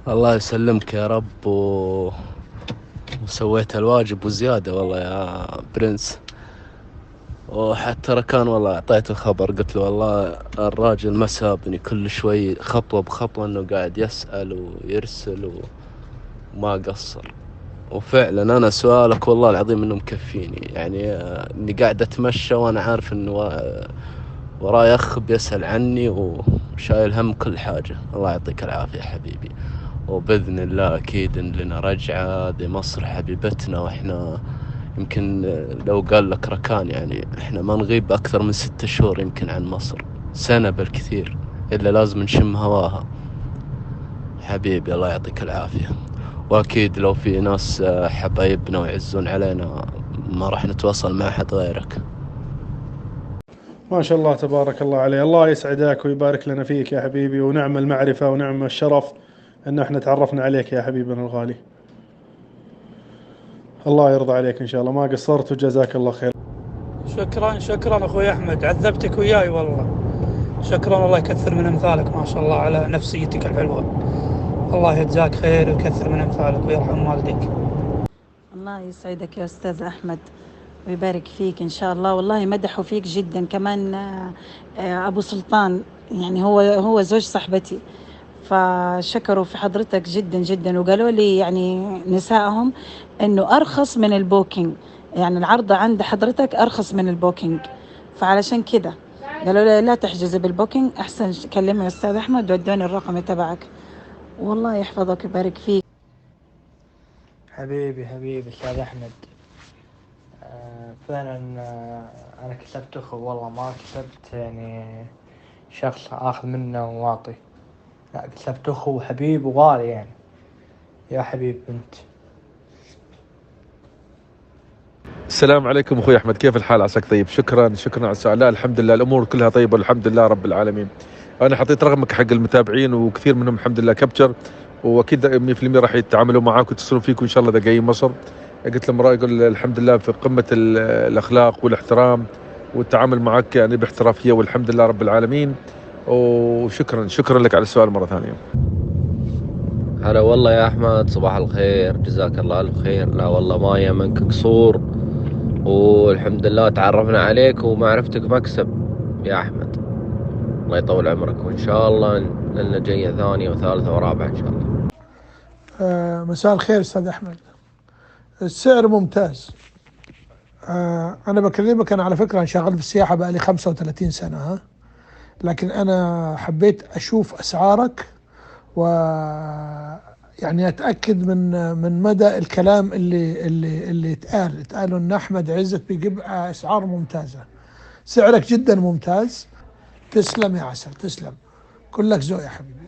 الله يسلمك يا رب وسويت الواجب وزيادة والله يا برنس. وحتى ركان والله أعطيته خبر، قلت له والله الراجل ما سابني، كل شوي خطوة بخطوة إنه قاعد يسأل ويرسل وما قصر. وفعلا أنا سؤالك والله العظيم إنه مكفيني، يعني إني قاعد أتمشى وأنا عارف إنه وراي أخ بيسأل عني وشايل هم كل حاجة. الله يعطيك العافية حبيبي. وبإذن الله أكيد إن لنا رجعة، دي مصر حبيبتنا، وإحنا يمكن لو قال لك ركان يعني إحنا ما نغيب أكثر من 6 شهور يمكن عن مصر، سنة بالكثير، إلا لازم نشم هواها. حبيبي الله يعطيك العافية. وأكيد لو في ناس حبايبنا ويعزون علينا ما راح نتواصل مع أحد غيرك. ما شاء الله تبارك الله عليه. الله يسعدك ويبارك لنا فيك يا حبيبي، ونعم المعرفة ونعم الشرف ان احنا تعرفنا عليك يا حبيبنا الغالي. الله يرضى عليك ان شاء الله، ما قصرت وجزاك الله خير. شكرا شكرا اخوي احمد، عذبتك وياي والله. شكرا، الله يكثر من امثالك، ما شاء الله على نفسيتك الحلوه. الله يجزاك خير ويكثر من امثالك ويرحم والديك. الله يسعدك يا أستاذ أحمد ويبارك فيك إن شاء الله. والله مدحوا فيك جدا كمان. أبو سلطان يعني هو زوج صاحبتي، فشكروا في حضرتك جدا جدا، وقالوا لي يعني نسائهم إنه أرخص من البوكينج، يعني العرض عند حضرتك أرخص من البوكينج. فعلشان كده قالوا لي لا تحجزي بالبوكينج، أحسن كلمة يا أستاذ أحمد ودوني الرقم تبعك. والله يحفظك ويبارك فيك. حبيبي أستاذ أحمد. فعلا. أنا كسبت أخو والله، ما كسبت يعني شخص آخذ منه وواعطي، لا كسبت أخو وحبيب وغالي يعني. يا حبيب أنت. السلام عليكم اخوي احمد، كيف الحال؟ عساك طيب. شكرا على السؤال. لا الحمد لله الامور كلها طيبه والحمد لله رب العالمين. انا حطيت رقمك حق المتابعين وكثير منهم الحمد لله كابتشر، واكيد 100% راح يتعاملوا معاك ويتصلون فيك وان شاء الله اذا جايين مصر. قلت لهم يقول الحمد لله في قمه الاخلاق والاحترام والتعامل معك يعني باحترافيه والحمد لله رب العالمين. وشكرا لك على السؤال مره ثانيه. هلا والله يا أحمد، صباح الخير، جزاك الله ألف خير. لا والله ما يمنك قصور، والحمد لله تعرفنا عليك ومعرفتك مكسب يا أحمد. الله يطول عمرك، وإن شاء الله لنا جاية ثانية وثالثة ورابعة إن شاء الله. مساء الخير أستاذ أحمد. السعر ممتاز. أنا بكلمك، أنا على فكرة أنا شغال في السياحة بقالي 35 سنة لكن أنا حبيت أشوف أسعارك و يعني أتأكد من مدى الكلام اللي اتقالوا إن أحمد عزت بيجيب أسعار ممتازة. سعرك جدا ممتاز. تسلم يا عسل، تسلم. كلك ذوق يا حبيبي.